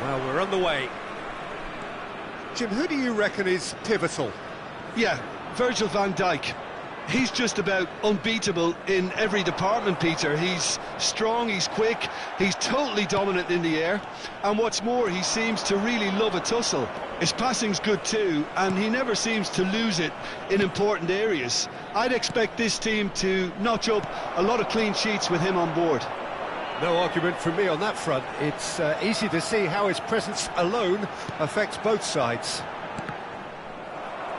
Well, we're on the way. Jim, who do you reckon is pivotal? Yeah, Virgil van Dijk. He's just about unbeatable in every department, Peter. He's strong, he's quick, he's totally dominant in the air. And what's more, he seems to really love a tussle. His passing's good too, and he never seems to lose it in important areas. I'd expect this team to notch up a lot of clean sheets with him on board. No argument from me on that front. It's easy to see how his presence alone affects both sides.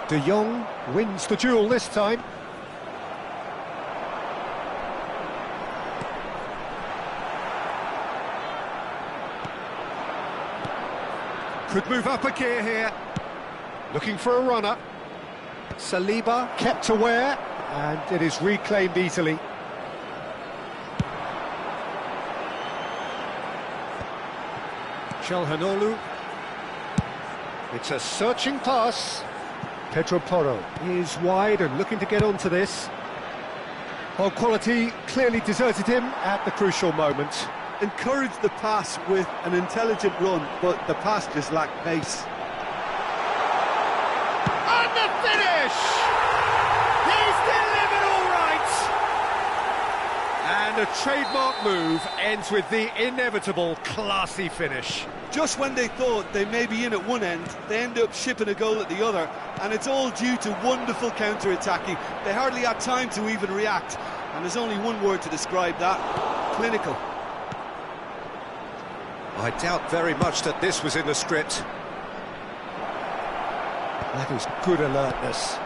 De Jong wins the duel this time. Could move up a gear here. Looking for a runner. Saliba kept aware, and it is reclaimed easily. Calhanoglu. It's a searching pass. Pedro Porro is wide and looking to get onto this. While quality clearly deserted him at the crucial moment. Encouraged the pass with an intelligent run, but the pass just lacked pace. And the finish! He's delivered all right! And a trademark move ends with the inevitable classy finish. Just when they thought they may be in at one end, they end up shipping a goal at the other, and it's all due to wonderful counter-attacking. They hardly had time to even react, and there's only one word to describe that: clinical. I doubt very much that this was in the script. That is good alertness.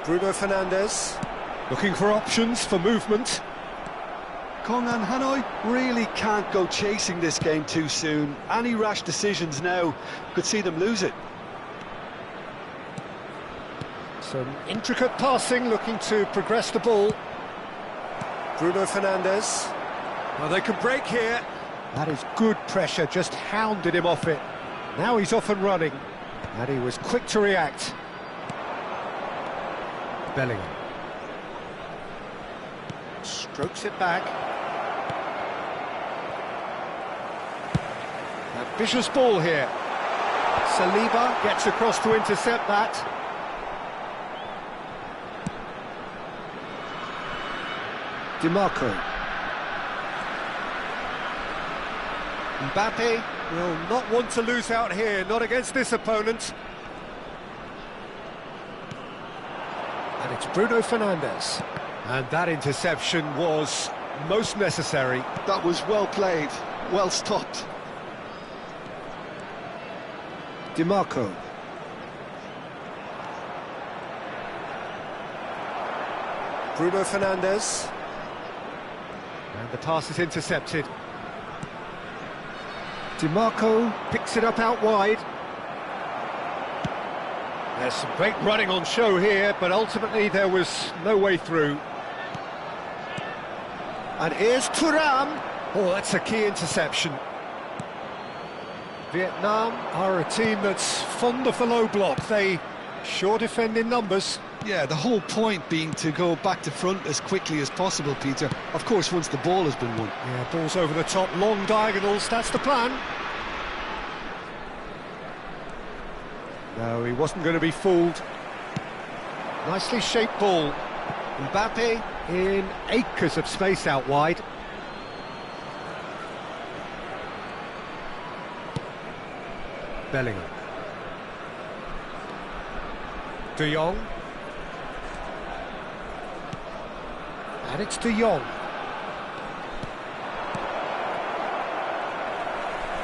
Bruno Fernandes, looking for options for movement. Kongan Hanoi really can't go chasing this game too soon. Any rash decisions now could see them lose it. Some intricate passing, looking to progress the ball. Bruno Fernandes. Well, they can break here. That is good pressure, just hounded him off it. Now he's off and running, and he was quick to react. Bellingham. Strokes it back. A vicious ball here. Saliba gets across to intercept that. DiMarco. Mbappe will not want to lose out here, not against this opponent. And it's Bruno Fernandes. And that interception was most necessary. That was well played, well stopped. DiMarco. Bruno Fernandes. And the pass is intercepted. DiMarco picks it up out wide. There's some great running on show here, but ultimately there was no way through. And here's Thuram. Oh, that's a key interception. Vietnam are a team that's fond of the low block. They sure defend in numbers. Yeah, the whole point being to go back to front as quickly as possible, Peter. Of course, once the ball has been won. Yeah, balls over the top, long diagonals, that's the plan. No, he wasn't going to be fooled. Nicely shaped ball. Mbappe in acres of space out wide. Bellingham. De Jong. And it's De Jong.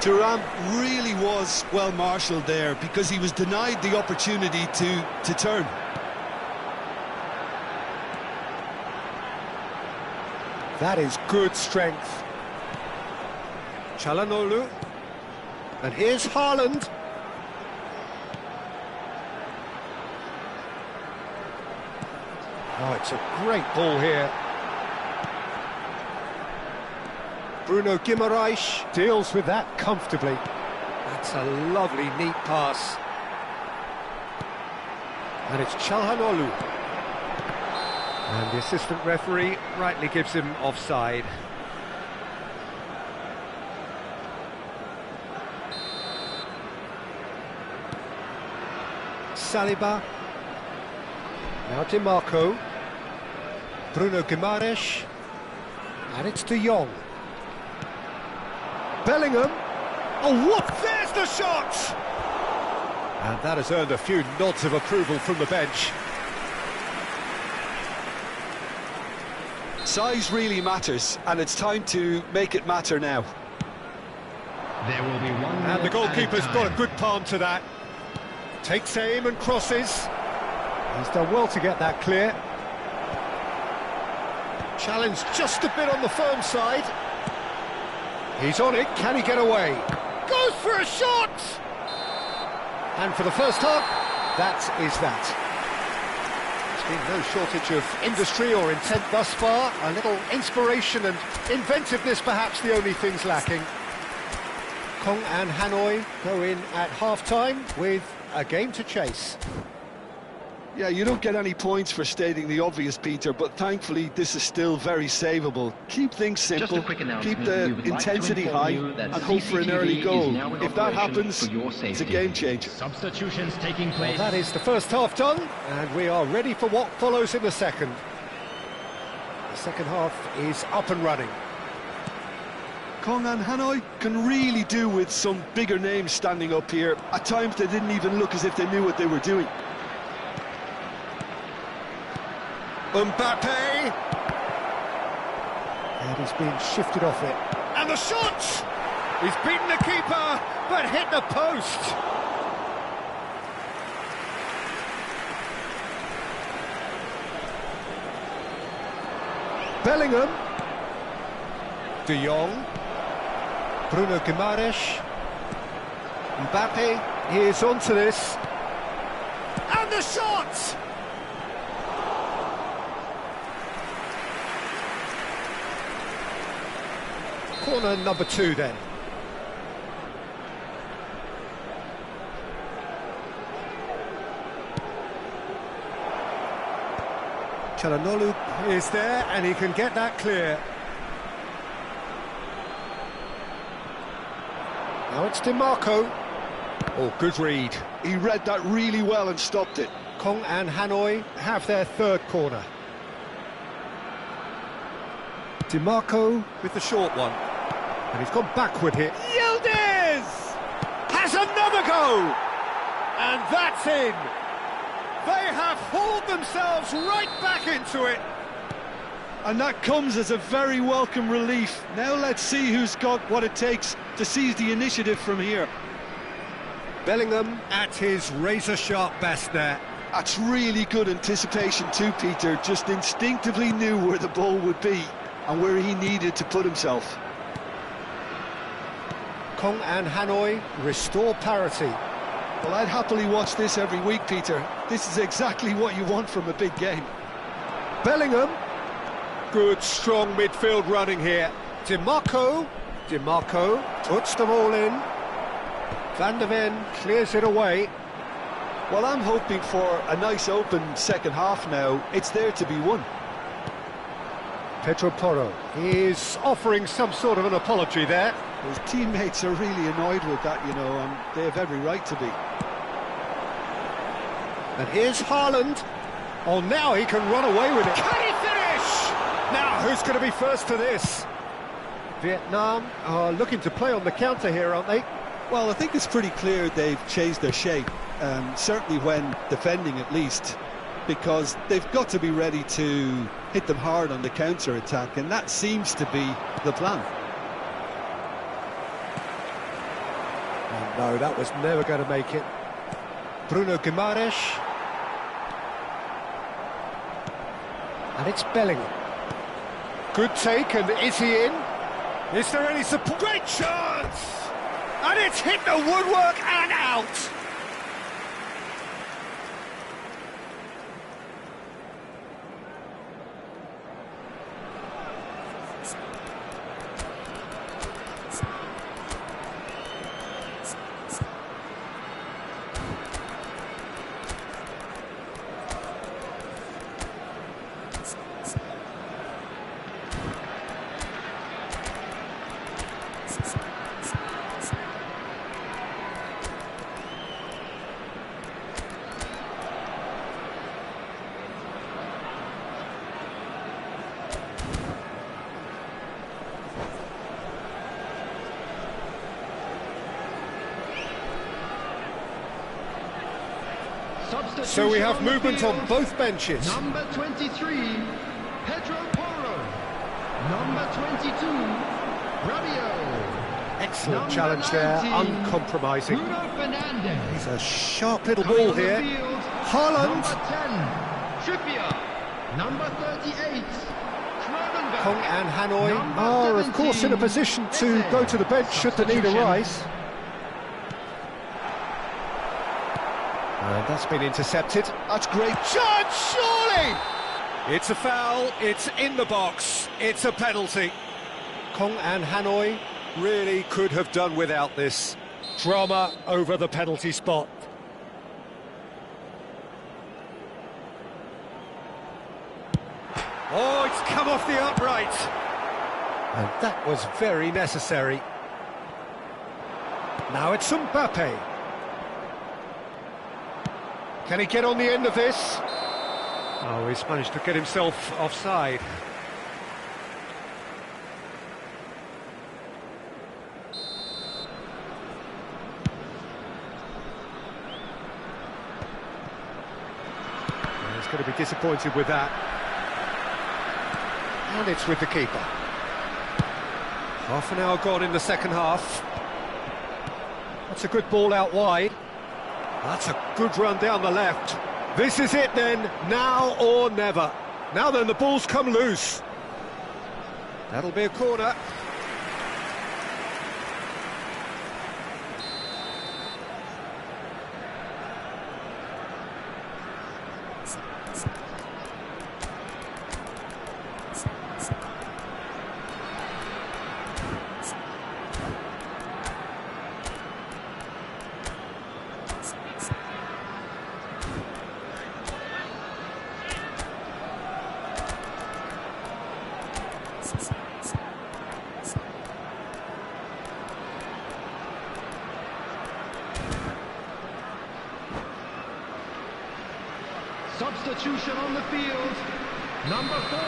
Thuram really was well marshalled there because he was denied the opportunity to turn. That is good strength. Calhanoglu. And here's Haaland. Oh, it's a great ball here. Bruno Guimaraes deals with that comfortably. That's a lovely, neat pass. And it's Calhanoglu. And the assistant referee rightly gives him offside. Saliba. Now Di Marco. Bruno Guimaraes. And it's De Jong. Bellingham. Oh, what? There's the shot! And that has earned a few nods of approval from the bench. Size really matters, and it's time to make it matter now. There will be one. And the goalkeeper's got a good palm to that. Takes aim and crosses. He's done well to get that clear. Challenge just a bit on the firm side. He's on it, can he get away? Goes for a shot! And for the first half, that is that. There's been no shortage of industry or intent thus far. A little inspiration and inventiveness perhaps the only things lacking. Kong and Hanoi go in at half-time with a game to chase. Yeah, you don't get any points for stating the obvious, Peter, but thankfully this is still very savable. Keep things simple, keep the intensity high, and hope for an early goal. If that happens, it's a game changer. Substitutions taking place. Well, that is the first half done, and we are ready for what follows in the second. The second half is up and running. Kong and Hanoi can really do with some bigger names standing up here. At times they didn't even look as if they knew what they were doing. Mbappe! And he's been shifted off it. And the shot! He's beaten the keeper, but hit the post. Bellingham. De Jong. Bruno Guimaraes. Mbappe, he is onto this. And the shot! Corner number 2 then. Çalhanoğlu is there and he can get that clear. Now it's Di Marco. Oh, good read. He read that really well and stopped it. Kong and Hanoi have their third corner. Di Marco with the short one. And he's gone backward here. Yildiz has another go! And that's in! They have hauled themselves right back into it. And that comes as a very welcome relief. Now let's see who's got what it takes to seize the initiative from here. Bellingham at his razor-sharp best there. That's really good anticipation too, Peter. Just instinctively knew where the ball would be and where he needed to put himself. Kong and Hanoi restore parity. Well, I'd happily watch this every week, Peter. This is exactly what you want from a big game. Bellingham. Good, strong midfield running here. Di Marco. Di Marco puts them all in. Van de Ven clears it away. Well, I'm hoping for a nice open second half now. It's there to be won. Pedro Porro is offering some sort of an apology there. His teammates are really annoyed with that, you know, and they have every right to be. And here's Haaland. Oh, now he can run away with it. Can he finish? Now, who's going to be first to this? Vietnam are looking to play on the counter here, aren't they? Well, I think it's pretty clear they've changed their shape, certainly when defending at least, because they've got to be ready to hit them hard on the counter-attack, and that seems to be the plan. Oh, no, that was never going to make it. Bruno Guimaraes. And it's Bellingham. Good take, and is he in? Is there any support? Great chance! And it's hit the woodwork and out! So we have movement on both benches. Number 23, Pedro Porro. Number 22, Rabiot. Excellent Number challenge there, 19, uncompromising. Bruno Fernandes. He's a sharp little Coming ball on the here. field, Haaland. Number 10, Trippier. Number 38, Kronenberg. Kong and Hanoi Number are, of course, in a 17, position to go to the bench should the need Substitution. arise. And that's been intercepted. That's great. Chance, surely! It's a foul, it's in the box, it's a penalty. Kong and Hanoi really could have done without this. Drama over the penalty spot. Oh, it's come off the upright. And that was very necessary. Now it's Mbappe. Can he get on the end of this? Oh, he's managed to get himself offside. He's going to be disappointed with that. And it's with the keeper. Half an hour gone in the second half. That's a good ball out wide. That's a good run down the left. This is it then, now or never. Now then, the ball's come loose. That'll be a corner. Substitution on the field. Number 4.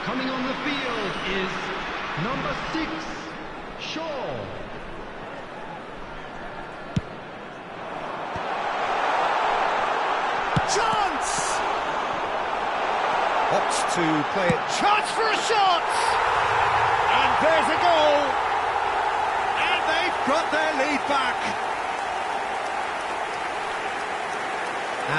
Coming on the field is number 6, Shaw. Chance! Opts to play it. Chance for a shot! And there's a goal! And they've got their lead back.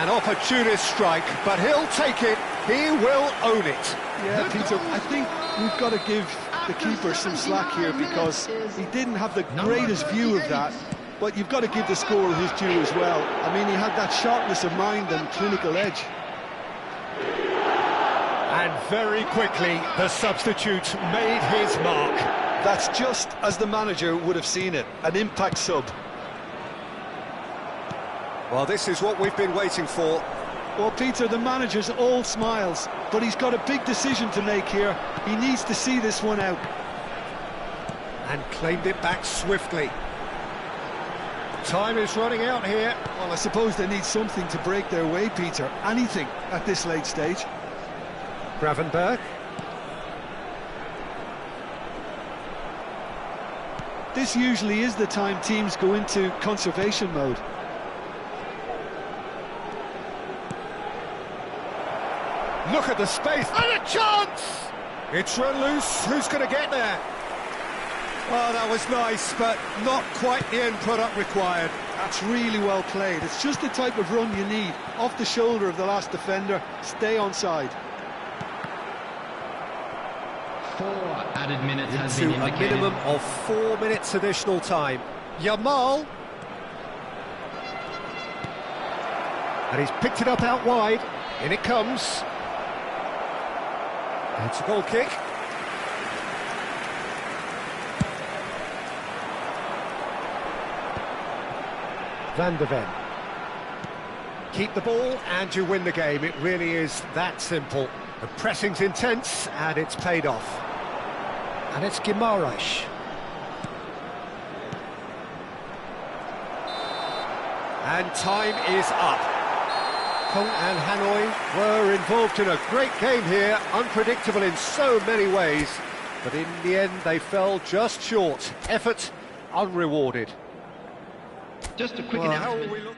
An opportunist strike, but he'll take it. He will own it. Yeah, Peter, I think we've got to give the keeper some slack here because he didn't have the greatest view of that, but you've got to give the scorer his due as well. I mean, he had that sharpness of mind and clinical edge. And very quickly, the substitute made his mark. That's just as the manager would have seen it, an impact sub. Well, this is what we've been waiting for. Well, Peter, the manager's all smiles, but he's got a big decision to make here. He needs to see this one out. And claimed it back swiftly. Time is running out here. Well, I suppose they need something to break their way, Peter. Anything at this late stage. Gravenberg. This usually is the time teams go into conservation mode. Look at the space, and a chance! It's run loose, who's going to get there? Oh, that was nice, but not quite the end product required. That's really well played. It's just the type of run you need. Off the shoulder of the last defender, stay onside. 4 added minutes has To been a indicated. minimum of 4 minutes additional time. Yamal. And he's picked it up out wide. In it comes. It's a goal kick. Van de Ven. Keep the ball and you win the game. It really is that simple. The pressing's intense and it's paid off. And it's Guimaraes. And time is up. Kong and Hanoi were involved in a great game here, unpredictable in so many ways, but in the end they fell just short. Effort unrewarded. Just a quick Well, how announcement. will we look?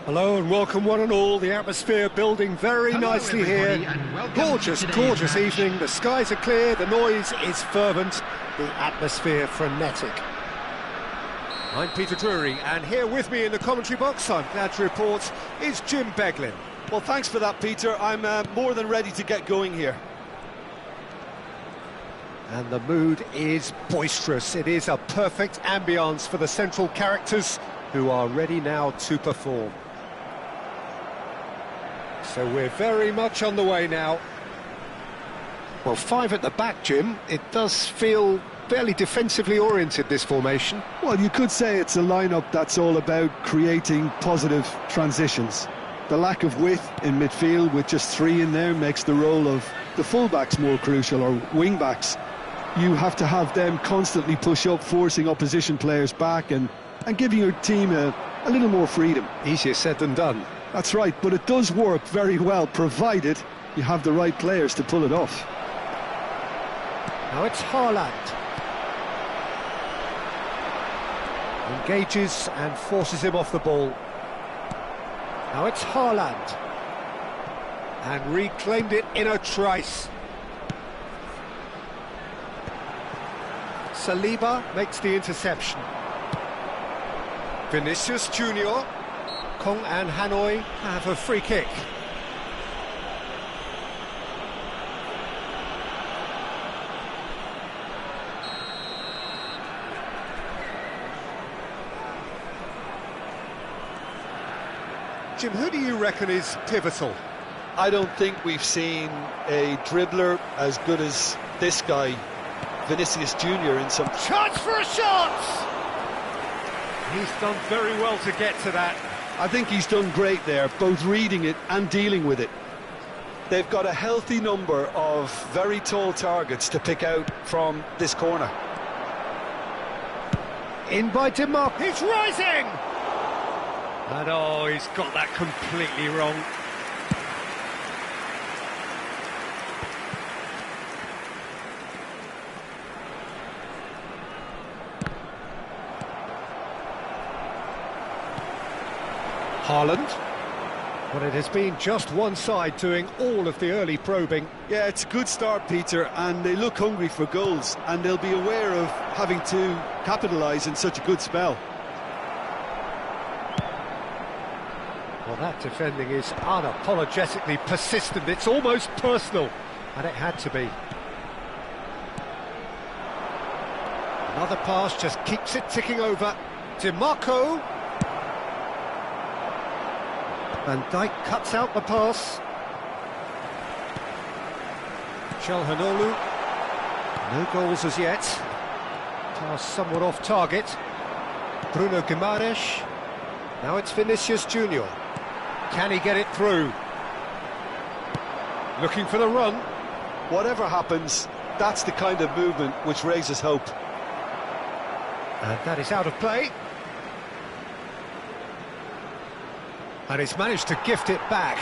Hello and welcome one and all. The atmosphere building very nicely here. Gorgeous, gorgeous evening. The skies are clear, the noise is fervent, the atmosphere frenetic. I'm Peter Drury, and here with me in the commentary box, I'm glad to report, is Jim Beglin. Well, thanks for that, Peter. I'm more than ready to get going here. And the mood is boisterous. It is a perfect ambience for the central characters who are ready now to perform. So we're very much on the way now. Well, 5 at the back, Jim. It does feel fairly defensively oriented, this formation. Well, you could say it's a lineup that's all about creating positive transitions. The lack of width in midfield with just 3 in there makes the role of the fullbacks more crucial, or wing-backs. You have to have them constantly push up, forcing opposition players back and giving your team a little more freedom. Easier said than done. That's right, but it does work very well, provided you have the right players to pull it off. Now it's Haaland. Engages and forces him off the ball. Now it's Haaland. And reclaimed it in a trice. Saliba makes the interception. Vinicius Junior. Kong and Hanoi have a free kick. Jim, who do you reckon is pivotal? I don't think we've seen a dribbler as good as this guy, Vinicius Junior, in some... Chance for a shot! He's done very well to get to that. I think he's done great there, both reading it and dealing with it. They've got a healthy number of very tall targets to pick out from this corner. In by DeMarco. He's rising! And oh, he's got that completely wrong. Haaland. But it has been just one side doing all of the early probing. Yeah, it's a good start, Peter, and they look hungry for goals, and they'll be aware of having to capitalise in such a good spell. Well, that defending is unapologetically persistent. It's almost personal, and it had to be. Another pass just keeps it ticking over. DeMarco. Van Dijk cuts out the pass. Calhanoglu. No goals as yet. Pass somewhat off target. Bruno Guimaraes. Now it's Vinicius Junior. Can he get it through? Looking for the run. Whatever happens, that's the kind of movement which raises hope. And that is out of play. And he's managed to gift it back.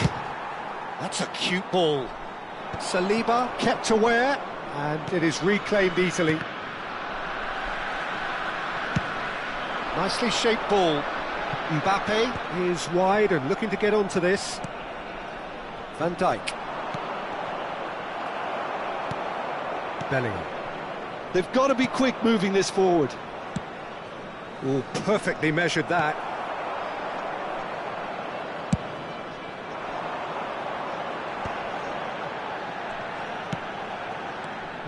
That's a cute ball. Saliba kept aware, and it is reclaimed easily. Nicely shaped ball. Mbappe is wide and looking to get onto this. Van Dijk. Bellingham. They've got to be quick moving this forward. Oh, perfectly measured that.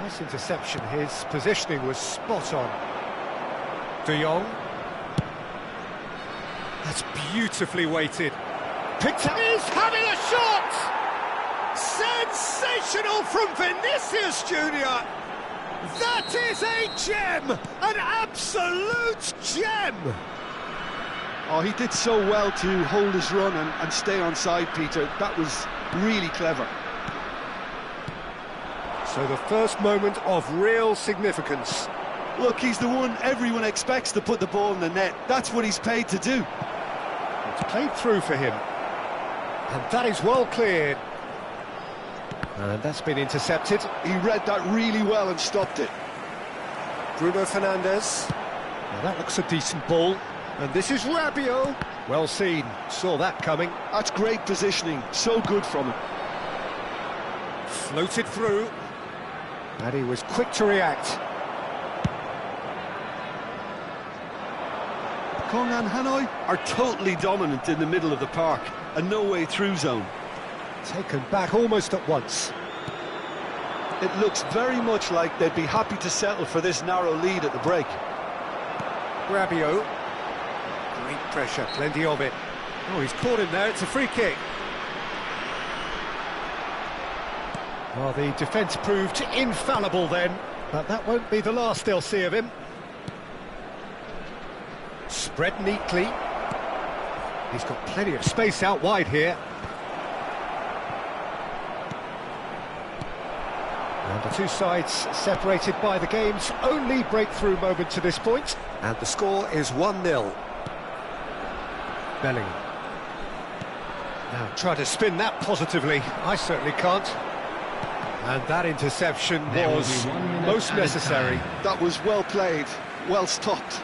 Nice interception, his positioning was spot on. De Jong. That's beautifully weighted. Picked up, he's having a shot! Sensational from Vinicius Junior! That is a gem! An absolute gem! Oh, he did so well to hold his run and stay on side, Peter. That was really clever. So the first moment of real significance. Look, he's the one everyone expects to put the ball in the net. That's what he's paid to do. It's played through for him. And that is well cleared. And that's been intercepted. He read that really well and stopped it. Bruno Fernandes. Now that looks a decent ball. And this is Rabiot. Well seen. Saw that coming. That's great positioning. So good from him. Floated through. And he was quick to react. Kong and Hanoi are totally dominant in the middle of the park. A no-way through zone. Taken back almost at once. It looks very much like they'd be happy to settle for this narrow lead at the break. Rabiot. Great pressure, plenty of it. Oh, he's caught him there, it's a free kick. Well, the defence proved infallible then, but that won't be the last they'll see of him. Spread neatly. He's got plenty of space out wide here. And the two sides separated by the game's only breakthrough moment to this point. And the score is 1-0. Bellingham. Now try to spin that positively. I certainly can't. And that interception was most necessary. That was well played, well stopped.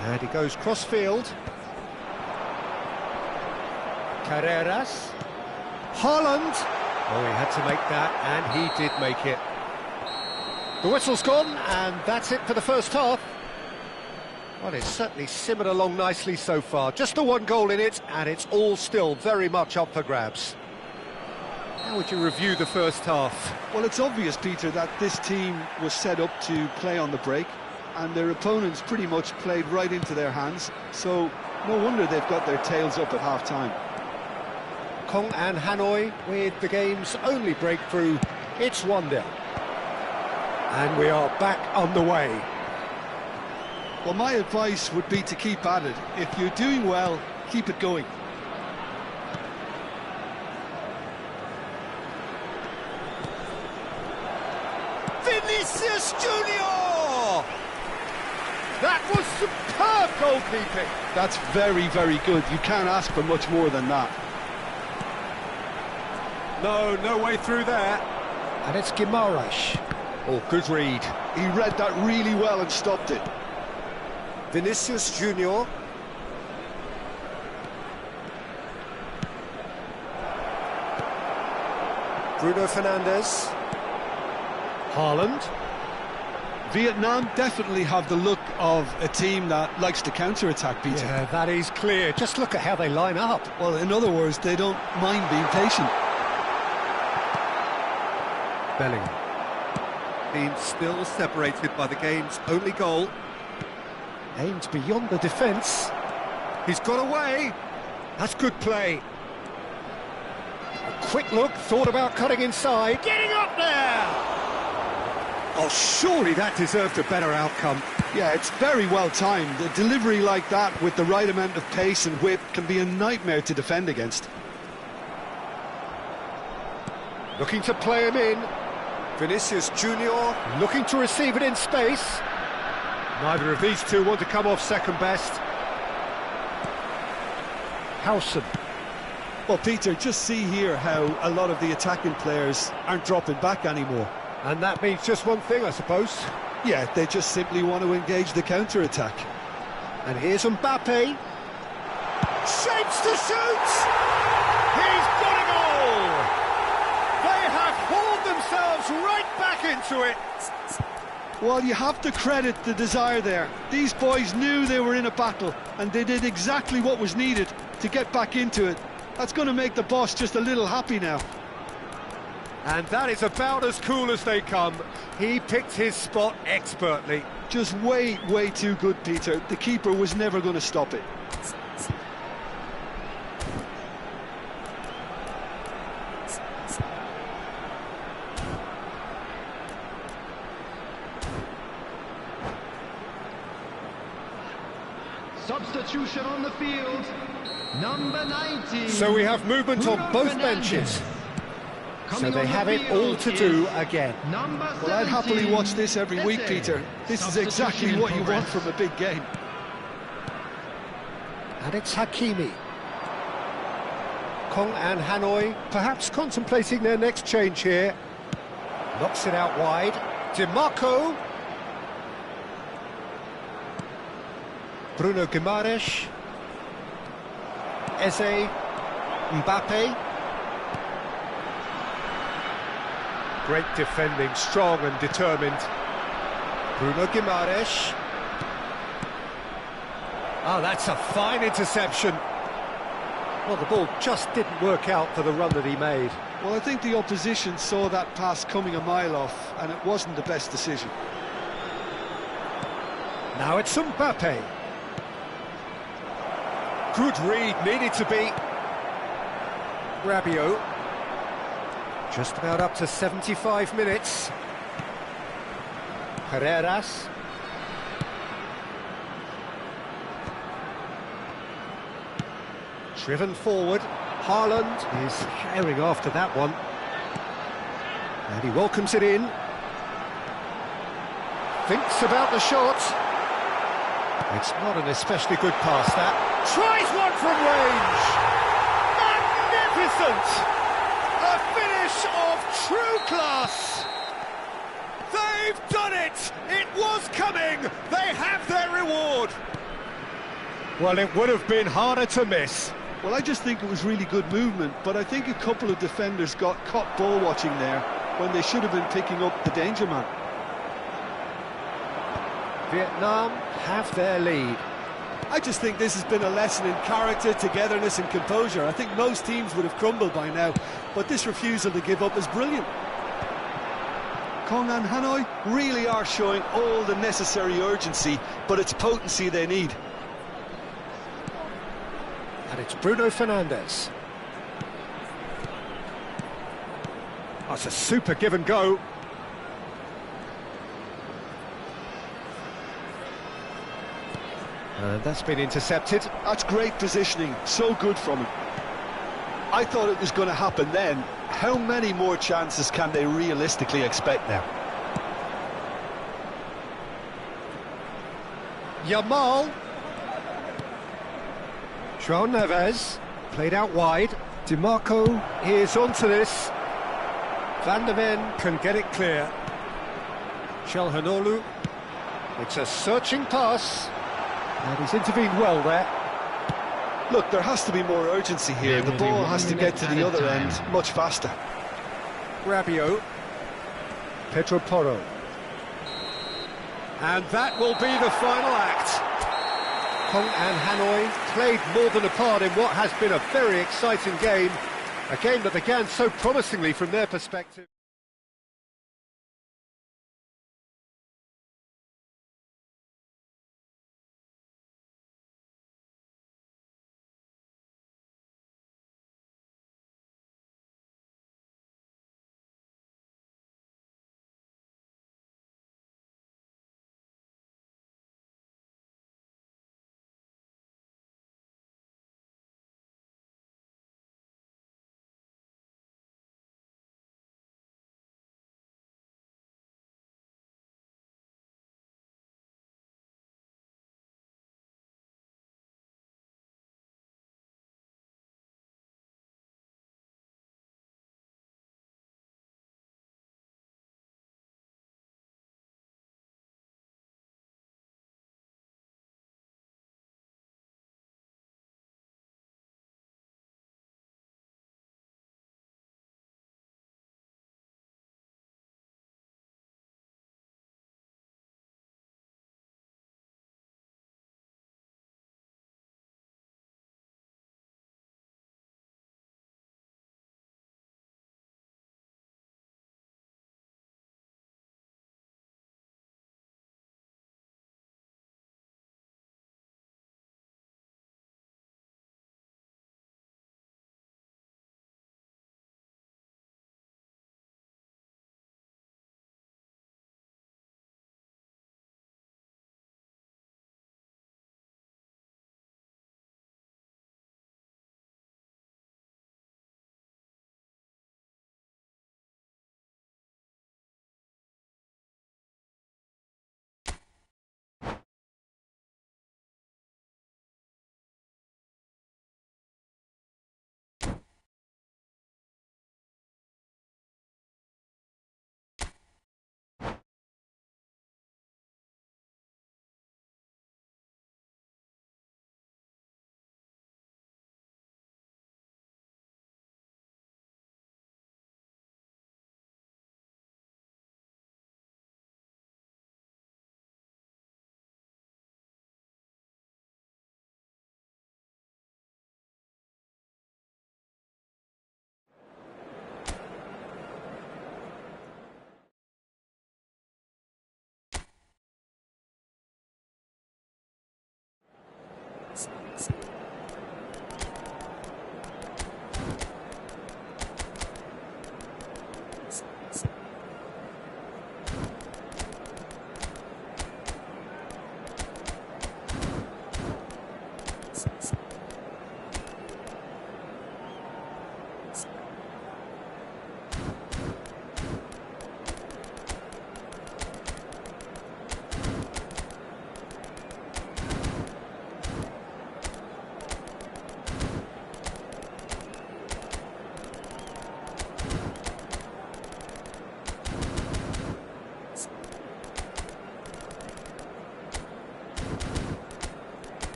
And he goes cross-field. Carreras. Haaland. Oh, he had to make that, and he did make it. The whistle's gone, and that's it for the first half. Well, it's certainly simmered along nicely so far. Just the one goal in it, and it's all still very much up for grabs. How would you review the first half? Well, it's obvious, Peter, that this team was set up to play on the break, and their opponents pretty much played right into their hands, so no wonder they've got their tails up at half-time. Kong and Hanoi with the game's only breakthrough. It's 1-0. And we are back on the way. Well, my advice would be to keep at it. If you're doing well, keep it going. Vinicius Junior! That was superb goalkeeping. That's very, very good. You can't ask for much more than that. No way through there. And it's Guimaraes. Oh, good read. He read that really well and stopped it. Vinicius Junior. Bruno Fernandes. Haaland. Vietnam definitely have the look of a team that likes to counter-attack, Peter. Yeah, that is clear. Just look at how they line up. Well, in other words, they don't mind being patient. Bellingham. Being still separated by the game's only goal. Aimed beyond the defence. He's got away. That's good play. A quick look, thought about cutting inside. Getting up there! Oh, surely that deserved a better outcome. Yeah, it's very well timed. A delivery like that with the right amount of pace and whip can be a nightmare to defend against. Looking to play him in. Vinicius Junior looking to receive it in space. Neither of these two want to come off second best. Howson. Well, Peter, just see here how a lot of the attacking players aren't dropping back anymore. And that means just one thing, I suppose. Yeah, they just simply want to engage the counter-attack. And here's Mbappe. Shapes to shoot! He's got a goal! They have hauled themselves right back into it. Well, you have to credit the desire there. These boys knew they were in a battle, and they did exactly what was needed to get back into it. That's going to make the boss just a little happy now. And that is about as cool as they come. He picked his spot expertly. Just way too good, Peter. The keeper was never going to stop it. Substitution on the field, number 19. So we have movement on both benches. So they have it all to do again. Well, I'd happily watch this every week, Peter. This is exactly what you want from a big game. And it's Hakimi. Kong and Hanoi perhaps contemplating their next change here. Knocks it out wide. DiMarco. Bruno Guimaraes. Eze. Mbappe. Great defending, strong and determined. Bruno Guimaraes. Oh, that's a fine interception. Well, the ball just didn't work out for the run that he made. Well, I think the opposition saw that pass coming a mile off, and it wasn't the best decision. Now it's Mbappe. Good read, needed to be. Rabiot. Just about up to 75 minutes. Carreras. Driven forward. Haaland is carrying after that one. And he welcomes it in. Thinks about the shot. It's not an especially good pass, that. Tries one from range! Magnificent! A finish of true class! They've done it! It was coming! They have their reward! Well, it would have been harder to miss. Well, I just think it was really good movement, but I think a couple of defenders got caught ball watching there when they should have been picking up the danger man. Vietnam have their lead. I just think this has been a lesson in character, togetherness and composure. I think most teams would have crumbled by now, but this refusal to give up is brilliant. Kong and Hanoi really are showing all the necessary urgency, but it's potency they need. And it's Bruno Fernandes. That's a super give and go. And that's been intercepted. That's great positioning, so good from him. I thought it was going to happen then. How many more chances can they realistically expect now? Yamal. João Neves, played out wide. DiMarco is onto this. Van der Ven can get it clear. Çalhanoğlu. It's a searching pass. And he's intervened well there. Look, there has to be more urgency here. The ball has to get to the other end much faster. Rabiot. Pedro Porro. And that will be the final act. Kong and Hanoi played more than a part in what has been a very exciting game. A game that began so promisingly from their perspective.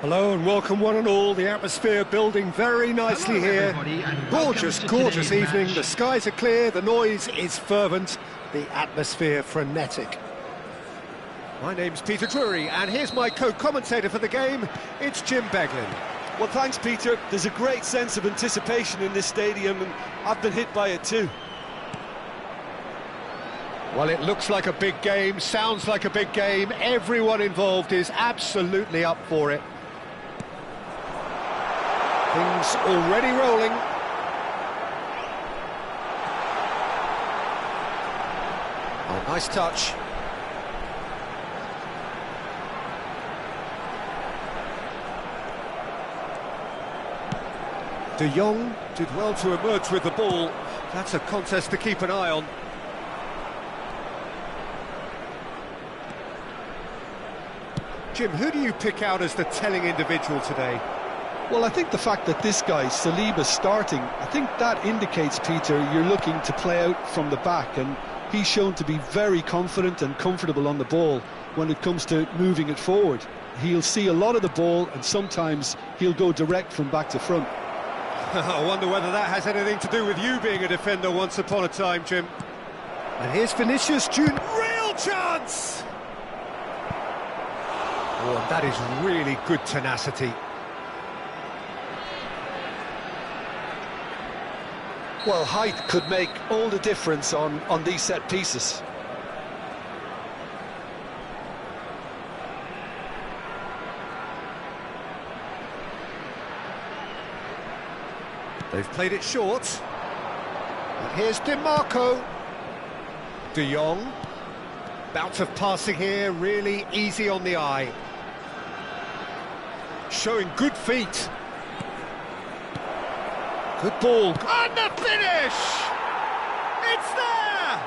Hello and welcome one and all. The atmosphere building very nicely Hello, here. everybody, and Gorgeous, welcome to gorgeous today's evening. match. The skies are clear, the noise is fervent, the atmosphere frenetic. My name's Peter Drury, and here's my co-commentator for the game. It's Jim Beglin. Well, thanks, Peter. There's a great sense of anticipation in this stadium, and I've been hit by it too. Well, it looks like a big game, sounds like a big game. Everyone involved is absolutely up for it. Things already rolling. Oh, nice touch. De Jong did well to emerge with the ball. That's a contest to keep an eye on. Jim, who do you pick out as the telling individual today? Well, I think the fact that this guy, Saliba, starting, I think that indicates, Peter, you're looking to play out from the back, and he's shown to be very confident and comfortable on the ball when it comes to moving it forward. He'll see a lot of the ball, and sometimes he'll go direct from back to front. I wonder whether that has anything to do with you being a defender once upon a time, Jim. And here's Vinicius Junior. Real chance! Oh, and that is really good tenacity. Well, height could make all the difference on these set pieces. They've played it short. And here's DiMarco. De Jong. Bout of passing here, really easy on the eye. Showing good feet. Good ball. And the finish! It's there!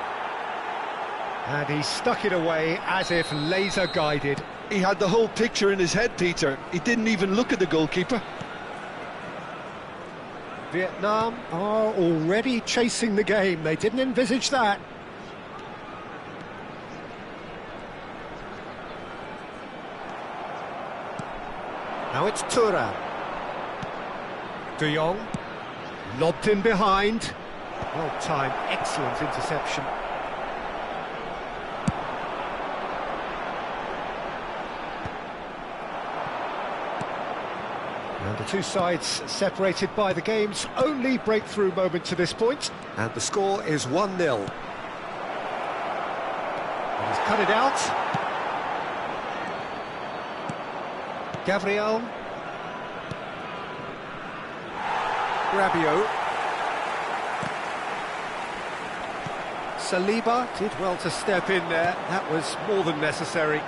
And he stuck it away as if laser guided. He had the whole picture in his head, Peter. He didn't even look at the goalkeeper. Vietnam are already chasing the game. They didn't envisage that. Now it's Thuram. De Jong. Lobbed in behind. Well timed, excellent interception. And the two sides separated by the game's only breakthrough moment to this point. And the score is 1-0. He's cut it out. Gabriel. Rabiot. Saliba did well to step in there. That was more than necessary.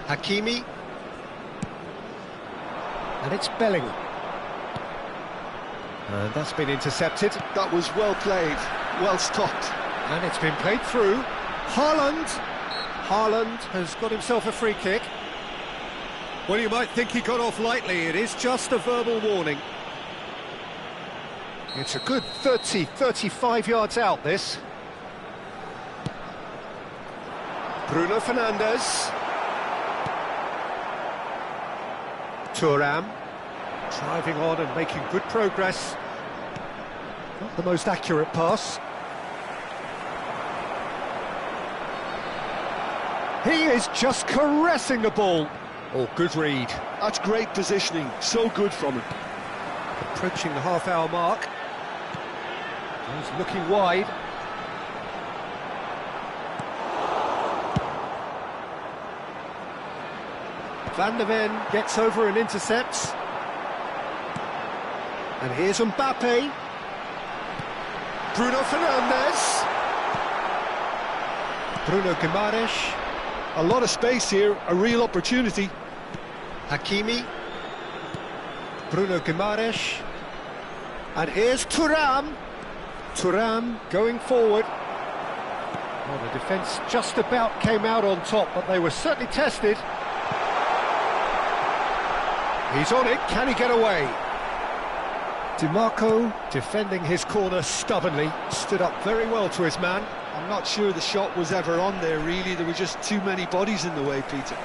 Hakimi. And it's Bellingham. And that's been intercepted. That was well played, well stopped. And it's been played through. Haaland. Haaland has got himself a free kick. Well, you might think he got off lightly. It is just a verbal warning. It's a good 30, 35 yards out, this. Bruno Fernandes. Thuram. Driving on and making good progress. Not the most accurate pass. He is just caressing the ball. Oh, good read. That's great positioning, so good from him. Approaching the half-hour mark. He's looking wide. Van der Ven gets over and intercepts. And here's Mbappe. Bruno Fernandes. Bruno Guimaraes. A lot of space here, a real opportunity. Hakimi. Bruno Guimaraes. And here's Thuram. Thuram going forward. Well, the defence just about came out on top, but they were certainly tested. He's on it, can he get away? DiMarco defending his corner stubbornly, stood up very well to his man. I'm not sure the shot was ever on there, really. There were just too many bodies in the way, Peter.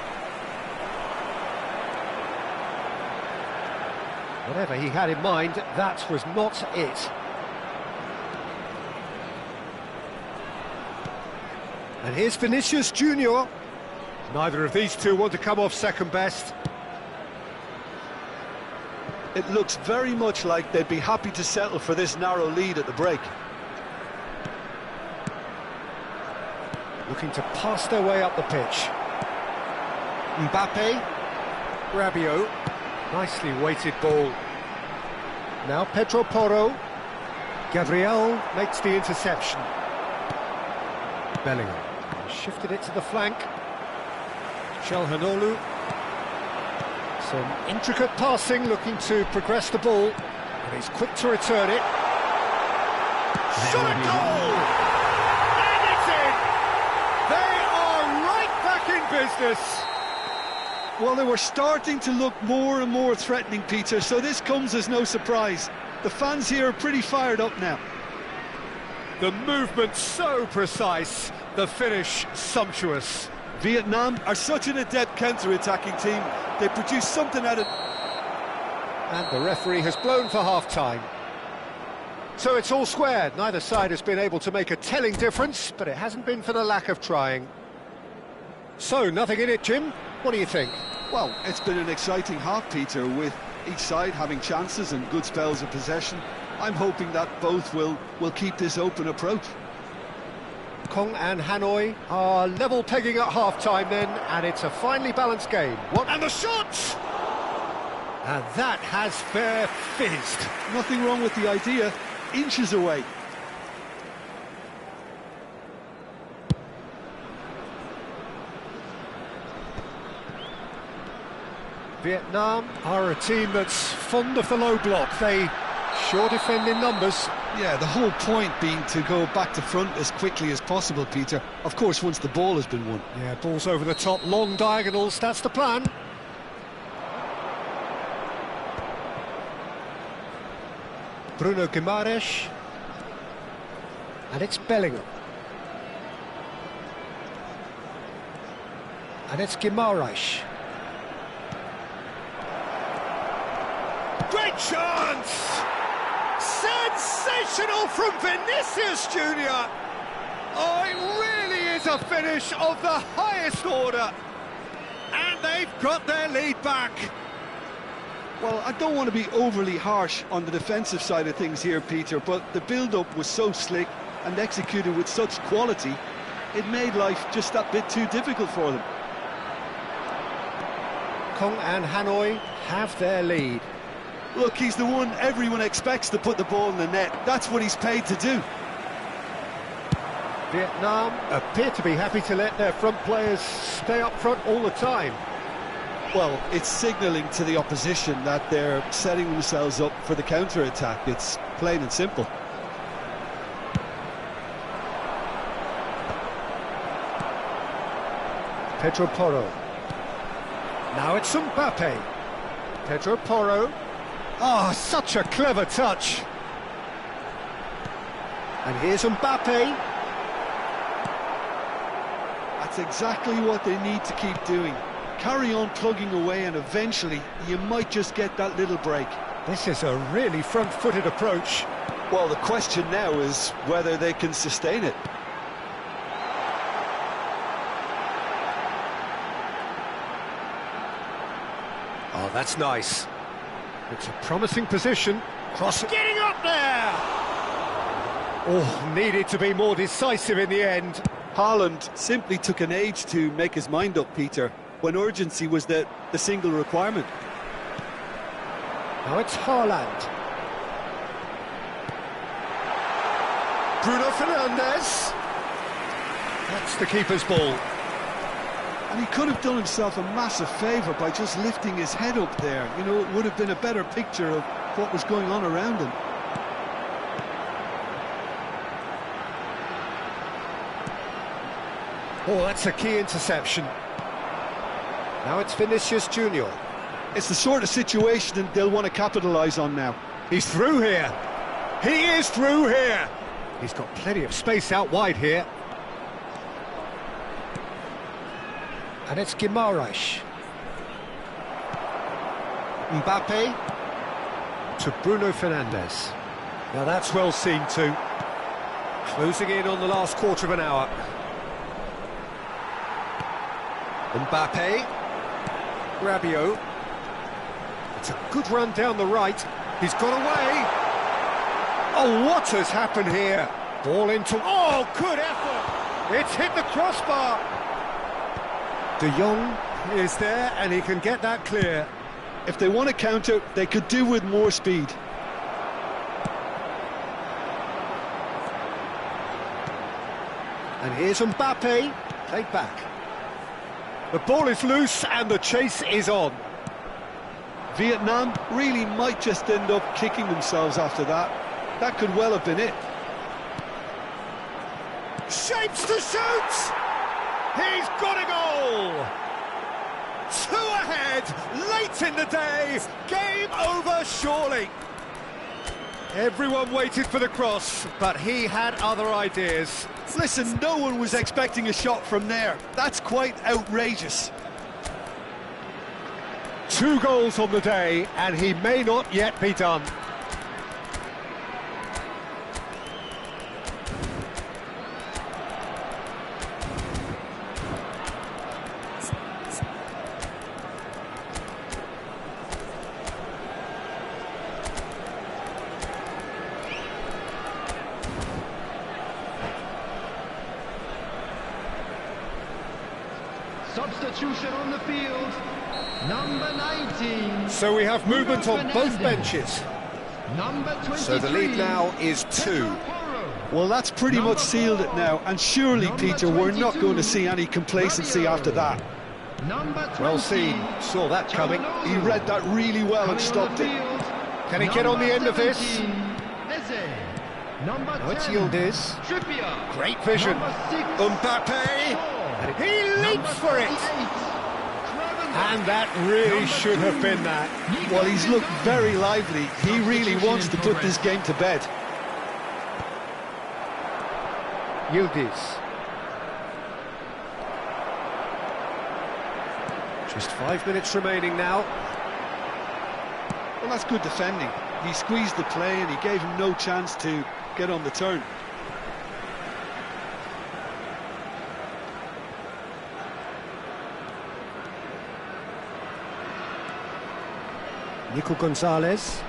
Whatever he had in mind, that was not it. And here's Vinicius Junior. Neither of these two want to come off second best. It looks very much like they'd be happy to settle for this narrow lead at the break. Looking to pass their way up the pitch. Mbappe. Rabiot. Nicely weighted ball. Now Pedro Porro. Gabriel makes the interception. Bellingham shifted it to the flank. Çalhanoğlu. Some intricate passing, looking to progress the ball. And he's quick to return it. Shot a goal! And it's in! They are right back in business. Well, they were starting to look more and more threatening, Peter, so this comes as no surprise. The fans here are pretty fired up now. The movement so precise, the finish sumptuous. Vietnam are such an adept counter-attacking team. They produce something out of... And the referee has blown for half-time. So it's all squared. Neither side has been able to make a telling difference, but it hasn't been for the lack of trying. So, nothing in it, Jim. What do you think? Well, it's been an exciting half, Peter, with each side having chances and good spells of possession. I'm hoping that both will keep this open approach. Kong and Hanoi are level pegging at half-time then, and it's a finely balanced game. What? And the shot! And that has fair fizzed. Nothing wrong with the idea, inches away. Vietnam are a team that's fond of the low block. They sure defend in numbers. Yeah, the whole point being to go back to front as quickly as possible, Peter. Of course, once the ball has been won. Yeah, balls over the top, long diagonals, that's the plan. Bruno Guimaraes. And it's Bellingham. And it's Guimaraes. Great chance! Sensational from Vinicius Junior! Oh, it really is a finish of the highest order. And they've got their lead back. Well, I don't want to be overly harsh on the defensive side of things here, Peter, but the build-up was so slick and executed with such quality, it made life just that bit too difficult for them. Kong and Hanoi have their lead. Look, he's the one everyone expects to put the ball in the net. That's what he's paid to do. Vietnam appear to be happy to let their front players stay up front all the time. Well, it's signalling to the opposition that they're setting themselves up for the counter-attack. It's plain and simple. Pedro Porro. Now it's Mbappe. Pedro Porro. Oh, such a clever touch. And here's Mbappe. That's exactly what they need to keep doing. Carry on plugging away and eventually you might just get that little break. This is a really front-footed approach. Well, the question now is whether they can sustain it. Oh, that's nice. It's a promising position. Cross getting up there! Oh, needed to be more decisive in the end. Haaland simply took an age to make his mind up, Peter, when urgency was the single requirement. Now it's Haaland. Bruno Fernandes. That's the keeper's ball. And he could have done himself a massive favour by just lifting his head up there. You know, it would have been a better picture of what was going on around him. Oh, that's a key interception. Now it's Vinicius Junior. It's the sort of situation they'll want to capitalise on now. He's through here. He is through here. He's got plenty of space out wide here. And it's Guimaraes. Mbappe to Bruno Fernandes. Now that's well seen too. Closing in on the last quarter of an hour. Mbappe. Rabiot. It's a good run down the right. He's got away. Oh, what has happened here? Ball into... Oh, good effort! It's hit the crossbar. De Jong is there, and he can get that clear. If they want to counter, they could do with more speed. And here's Mbappe, played back. The ball is loose and the chase is on. Vietnam really might just end up kicking themselves after that. That could well have been it. Shapes to shoot! He's got a goal! 2 ahead, late in the day, game over surely. Everyone waited for the cross, but he had other ideas. Listen, no one was expecting a shot from there. That's quite outrageous. 2 goals on the day, and he may not yet be done. Substitution on the field, number 19. So we have movement on both benches. Number 23. So the lead now is 2. Well, that's pretty much sealed it now, and surely, Peter, we're not going to see any complacency after that. Well seen, saw that coming. He read that really well and stopped it. Can he get on the end of this? Number No, it's 10, Yildiz. Trippier. Great vision. Number 6, He leaps for it. And that really should have been that. Well, he's looked very lively. He really wants to put this game to bed. Yildiz. Just 5 minutes remaining now. Well, that's good defending. He squeezed the play and he gave him no chance to get on the turn. Nico Gonzalez.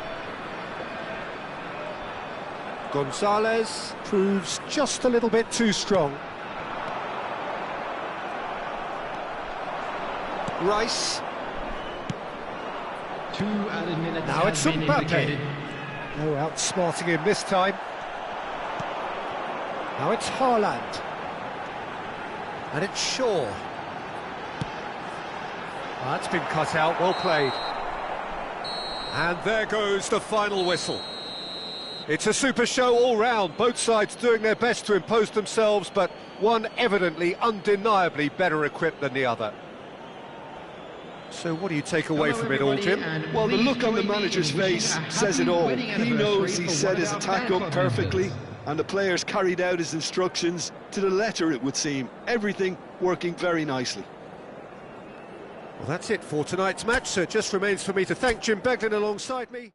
Gonzalez proves just a little bit too strong. Rice. 2 added minutes. Now it's Mbappe. No outsmarting him this time. Now it's Haaland. And it's Shaw. That's been cut out, well played. And there goes the final whistle. It's a super show all round, both sides doing their best to impose themselves, but one evidently, undeniably better equipped than the other. So what do you take away from it all, Jim? Well, the look on the manager's face says it all. He knows he set his attack up perfectly, and the players carried out his instructions to the letter, it would seem. Everything working very nicely. Well, that's it for tonight's match, so it just remains for me to thank Jim Beglin alongside me.